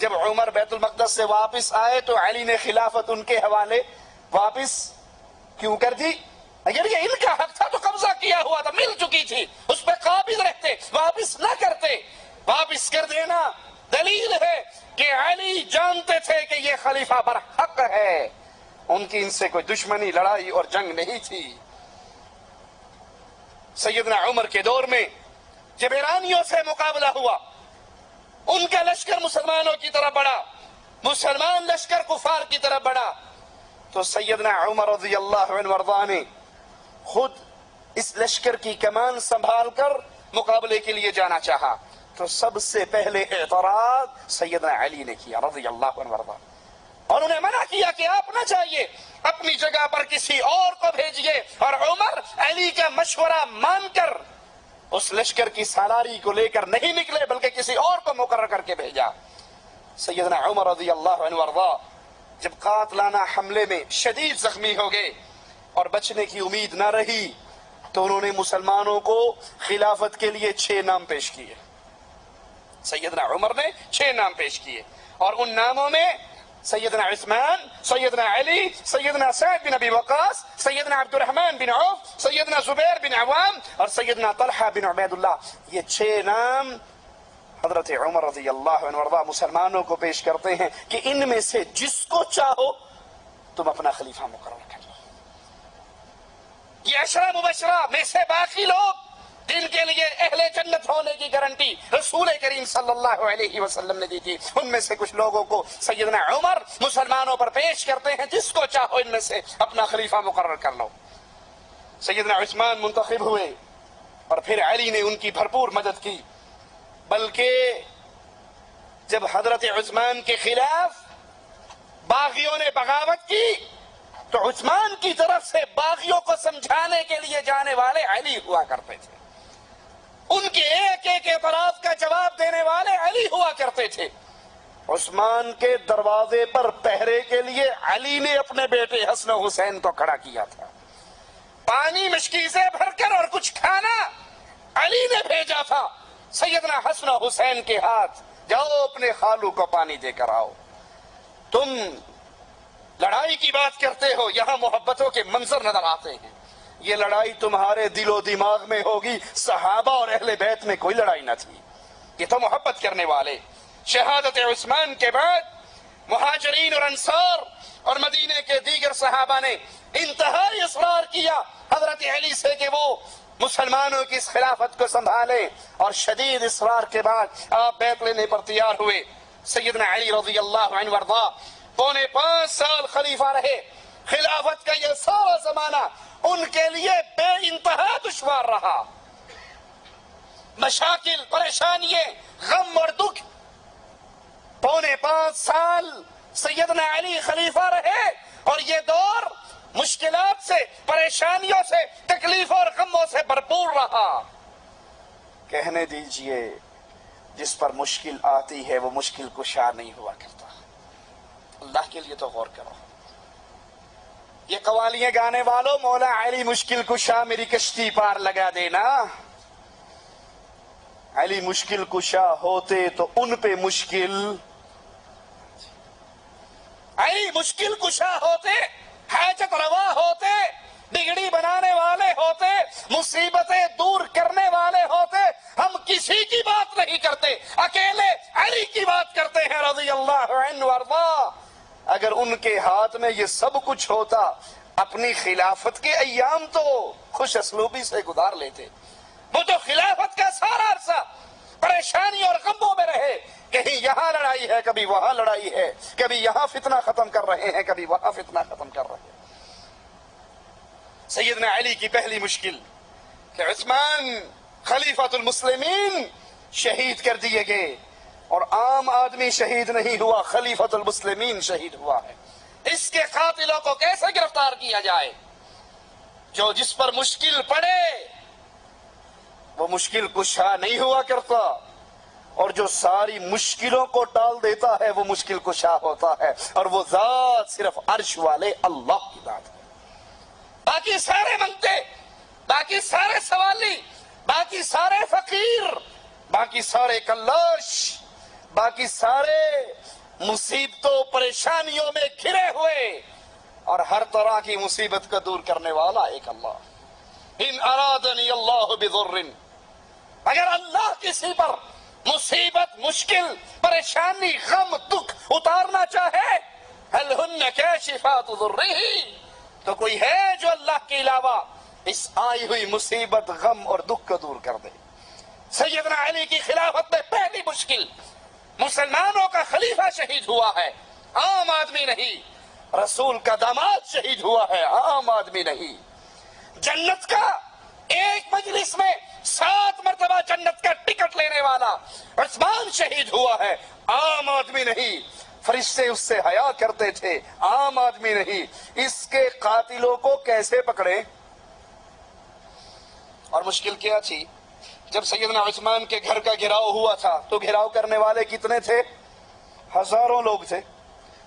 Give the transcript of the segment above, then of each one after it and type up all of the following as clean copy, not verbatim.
جب عمر بیت المقدس سے واپس آئے تو علی نے خلافت ان کے حوالے واپس کیوں کر دی؟ اگر یہ ان کا حق تھا تو قبضہ کیا ہوا تھا، مل چکی تھی، اس پہ قابض رہتے، واپس نہ کرتے۔ واپس کر دینا دلیل ہے کہ علی جانتے تھے کہ یہ خلیفہ برحق ہے، ان کی ان سے کوئی دشمنی، لڑائی اور جنگ نہیں تھی۔ سیدنا عمر کے دور میں جب ایرانیوں سے مقابلہ ہوا، ان کا لشکر مسلمانوں کی طرف بڑھا، مسلمان لشکر کفار کی طرف بڑھا، تو سیدنا عمر رضی اللہ عنہ وارضاہ نے خود اس لشکر کی کمان سنبھال کر مقابلے کے لیے جانا چاہا، تو سب سے پہلے اعتراض سیدنا علی نے کیا رضی اللہ عنہ وارضاہ، اور انہیں منع کیا کہ آپ نہ جائیے، اپنی جگہ پر کسی اور کو بھیجیے۔ اور عمر علی کا مشورہ مان کر اس لشکر کی سالاری کو لے کر نہیں نکلے، بلکہ کسی اور کو مقرر کر کے بھیجا۔ سیدنا عمر رضی اللہ عنہ وارضاہ جب قاتلانہ حملے میں شدید زخمی ہو گئے اور بچنے کی امید نہ رہی، تو انہوں نے مسلمانوں کو خلافت کے لیے 6 نام پیش کیے۔ سیدنا عمر نے 6 نام پیش کیے، اور ان ناموں میں سیدنا عثمان، سیدنا علی، سیدنا سعد بن ابی وقاص، سیدنا عبد الرحمن بن عوف، سیدنا زبیر بن عوام اور سیدنا طلحہ بن عبید اللہ، یہ 6 نام حضرت عمر رضی اللہ عنہ وارضاہ مسلمانوں کو پیش کرتے ہیں کہ ان میں سے جس کو چاہو تم اپنا خلیفہ مقرر کر لو۔ یہ 10 مبشرہ میں سے باقی لوگ جن کے لیے اہل جنت ہونے کی گارنٹی رسول کریم صلی اللہ علیہ وسلم نے دی تھی، ان میں سے کچھ لوگوں کو سیدنا عمر مسلمانوں پر پیش کرتے ہیں، جس کو چاہو ان میں سے اپنا خلیفہ مقرر کر لو۔ سیدنا عثمان منتخب ہوئے، اور پھر علی نے ان کی بھرپور مدد کی، بلکہ جب حضرت عثمان کے خلاف باغیوں نے بغاوت کی تو عثمان کی طرف سے باغیوں کو سمجھانے کے لیے جانے والے علی ہوا کرتے تھے، ان کے ایک ایک اعتراض کا جواب دینے والے علی ہوا کرتے تھے۔ عثمان کے دروازے پر پہرے کے لیے علی نے اپنے بیٹے حسن و حسین کو کھڑا کیا تھا، پانی مشکیزیں بھر کر اور کچھ کھانا علی نے بھیجا تھا سیدنا حسن و حسین کے ہاتھ، جاؤ اپنے خالو کو پانی دے کر آؤ۔ تم لڑائی کی بات کرتے ہو، یہاں محبتوں کے منظر نظر آتے ہیں، یہ لڑائی تمہارے دل و دماغ میں ہوگی، صحابہ اور اہل بیت میں کوئی لڑائی نہ تھی، یہ تو محبت کرنے والے۔ شہادت عثمان کے بعد مہاجرین اور انصار اور مدینے کے دیگر صحابہ نے انتہائی اصرار کیا حضرت علی سے کہ وہ مسلمانوں کی اس خلافت کو سنبھالے، اور شدید اصرار کے بعد آپ بیعت لینے پر تیار ہوئے۔ سیدنا علی رضی اللہ عنہ وارضاہ 4.25 سال خلیفہ رہے، خلافت کا یہ سارا زمانہ ان کے لیے بے انتہا دشوار رہا، مشاکل، پریشانیاں، غم اور دکھ۔ 4.25 سال سیدنا علی خلیفہ رہے، اور یہ دور مشکلات سے، پریشانیوں سے، تکلیفوں اور غموں سے بھرپور رہا۔ کہنے دیجئے جس پر مشکل آتی ہے وہ مشکل کشا نہیں ہوا کرتا، اللہ کے لیے تو غور کرو۔ یہ قوالیاں گانے والوں، مولا علی مشکل کشا میری کشتی پار لگا دینا، علی مشکل کشا ہوتے تو ان پہ مشکل، علی مشکل کشا ہوتے، حاجت روا ہوتے، بگڑی بنانے والے ہوتے، مصیبتیں دور کرنے والے ہوتے، ہم کسی کی بات نہیں کرتے، اکیلے علی کی بات کرتے ہیں رضی اللہ عنہ وارضاہ۔ اگر ان کے ہاتھ میں یہ سب کچھ ہوتا، اپنی خلافت کے ایام تو خوش اسلوبی سے گزار لیتے، وہ تو خلافت کا سارا عرصہ پریشانی اور غموں میں رہے، کہیں یہاں لڑائی ہے، کبھی وہاں لڑائی ہے، کبھی یہاں فتنہ ختم کر رہے ہیں، کبھی وہاں فتنہ ختم کر رہے ہیں۔ سیدنا علی کی پہلی مشکل کہ عثمان خلیفۃ المسلمین شہید کر دیے گئے، اور عام آدمی شہید نہیں ہوا، خلیفۃ المسلمین شہید ہوا ہے۔ اس کے قاتلوں کو کیسے گرفتار کیا جائے؟ جو جس پر مشکل پڑے وہ مشکل کشا نہیں ہوا کرتا، اور جو ساری مشکلوں کو ٹال دیتا ہے وہ مشکل کشا ہوتا ہے، اور وہ ذات صرف عرش والے اللہ کی ذات ہے۔ باقی سارے منگتے، باقی سارے سوالی، باقی سارے فقیر، باقی سارے کلاش، باقی سارے مصیبتوں پریشانیوں میں گھرے ہوئے اور ہر طرح کی مصیبت کو دور کرنے والا ایک اللہ۔ ان ارادنی اللہ بضر، اگر اللہ کسی پر مصیبت، مشکل، پریشانی، غم، دکھ اتارنا چاہے، هل ہن کاشفات ضرہ، تو کوئی ہے جو اللہ کے علاوہ اس آئی ہوئی مصیبت، غم اور دکھ کو دور کر دے۔ سیدنا علی کی خلافت میں پہلی مشکل، مسلمانوں کا خلیفہ شہید ہوا ہے، عام آدمی نہیں۔ رسول کا داماد شہید ہوا ہے، عام آدمی نہیں۔ جنت کا ایک مجلس میں 7 مرتبہ جنت کا ٹکٹ لینے والا عثمان شہید ہوا ہے، عام آدمی نہیں۔ فرشتے اس سے حیا کرتے تھے، عام آدمی نہیں۔ اس کے قاتلوں کو کیسے پکڑے؟ اور مشکل کیا تھی؟ جب سیدنا عثمان کے گھر کا گھراؤ ہوا تھا تو گھراؤ کرنے والے کتنے تھے؟ ہزاروں لوگ تھے۔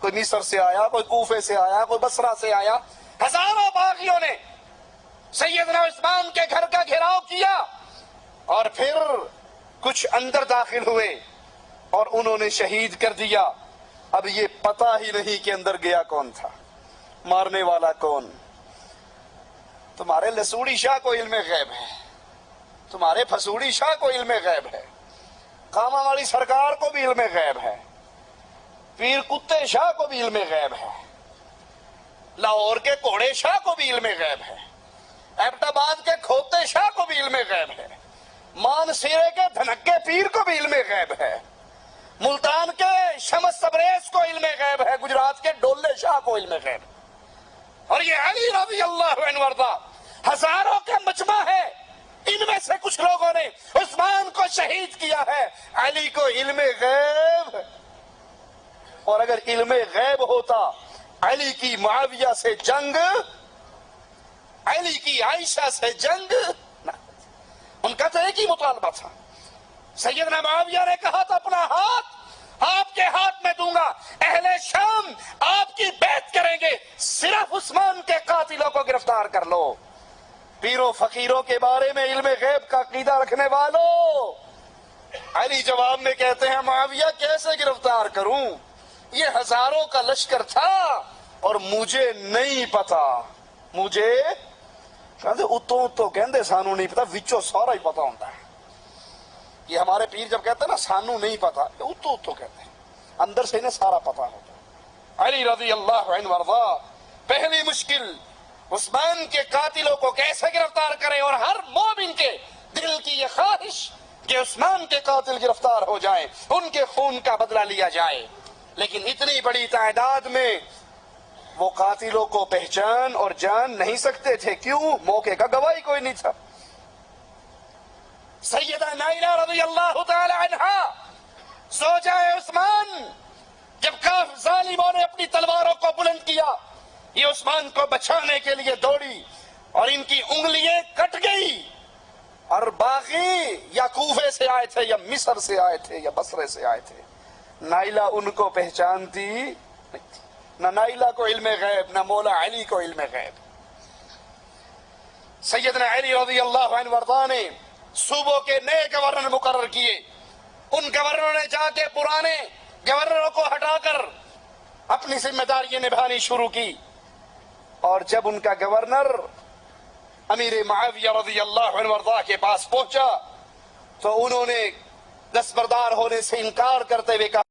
کوئی مصر سے آیا، کوئی کوفے سے آیا، کوئی بصرہ سے آیا، ہزاروں باغیوں نے سیدنا عثمان کے گھر کا گھراؤ کیا، اور پھر کچھ اندر داخل ہوئے اور انہوں نے شہید کر دیا۔ اب یہ پتہ ہی نہیں کہ اندر گیا کون تھا، مارنے والا کون۔ تمہارے لسوڑی شاہ کو علم غیب ہے، تمہارے پھسوڑی شاہ کو علم غیب ہے، کاما والی سرکار کو بھی علم غیب ہے، پیر کتے شاہ کو بھی علم غیب ہے، لاہور کے کوڑے شاہ کو بھی علم غیب ہے، ایبٹ آباد کے کھوتے شاہ کو بھی علم غیب ہے، مان سیرے کے دھنکے پیر کو بھی علم غیب ہے، ملتان کے شمس تبریز کو علم غیب ہے، گجرات کے ڈولے شاہ کو علم غیب ہے۔ اور یہ علی رضی اللہ عنہ وارضہ ہزاروں کا مجمع ہے، ان میں سے کچھ لوگوں نے عثمان کو شہید کیا ہے، علی کو علم غیب ہے۔ اور اگر علم غیب ہوتا علی کی معاویہ سے جنگ، علی کی عائشہ سے جنگ نہ، ان کا تو ایک ہی مطالبہ تھا۔ سیدنا معاویہ نے کہا تھا اپنا ہاتھ آپ کے ہاتھ میں دوں گا، اہل شام آپ کی بیعت کریں گے، صرف عثمان کے قاتلوں کو گرفتار کر لو۔ پیروں فقیروں کے بارے میں علم غیب کا عقیدہ رکھنے والوں، علی جواب میں کہتے ہیں معاویہ کیسے گرفتار کروں، یہ ہزاروں کا لشکر تھا اور مجھے نہیں پتا، مجھے کہتے اتوں تو کہندے سانو نہیں پتا، وچوں سارا ہی پتا ہوتا ہے۔ یہ ہمارے پیر جب کہتے ہیں نا سانو نہیں پتا، اتو اتو کہتے ہیں، اندر سے انہیں سارا پتا ہوتا ہے۔ علی رضی اللہ عنہ وارضہ پہلی مشکل عثمان کے قاتلوں کو کیسے گرفتار کرے، اور ہر مومن کے دل کی یہ خواہش کہ عثمان کے قاتل گرفتار ہو جائیں، ان کے خون کا بدلہ لیا جائے۔ لیکن اتنی بڑی تعداد میں وہ قاتلوں کو پہچان اور جان نہیں سکتے تھے، کیوں؟ موقع کا گواہی کوئی نہیں تھا۔ سیدہ نائلہ رضی اللہ تعالی عنہا زوجہ عثمان، جب کاف ظالموں نے اپنی تلواروں کو بلند کیا، یہ عثمان کو بچانے کے لیے دوڑی اور ان کی انگلیاں کٹ گئی، اور باقی یا کوفے سے آئے تھے یا مصر سے آئے تھے یا بصرے سے آئے تھے، نائلہ ان کو پہچانتی نہیں تھی۔ نہ نائلہ کو علم غیب، نہ مولا علی کو علم غیب۔ سیدنا علی رضی اللہ عنہ وارضہ نے صوبوں کے نئے گورنر مقرر کیے، ان گورنروں نے جا کے پرانے گورنروں کو ہٹا کر اپنی ذمہ داریاں نبھانی شروع کی، اور جب ان کا گورنر امیر معاویہ رضی اللہ عنہ وارضہ کے پاس پہنچا تو انہوں نے دستبردار ہونے سے انکار کرتے ہوئے کہا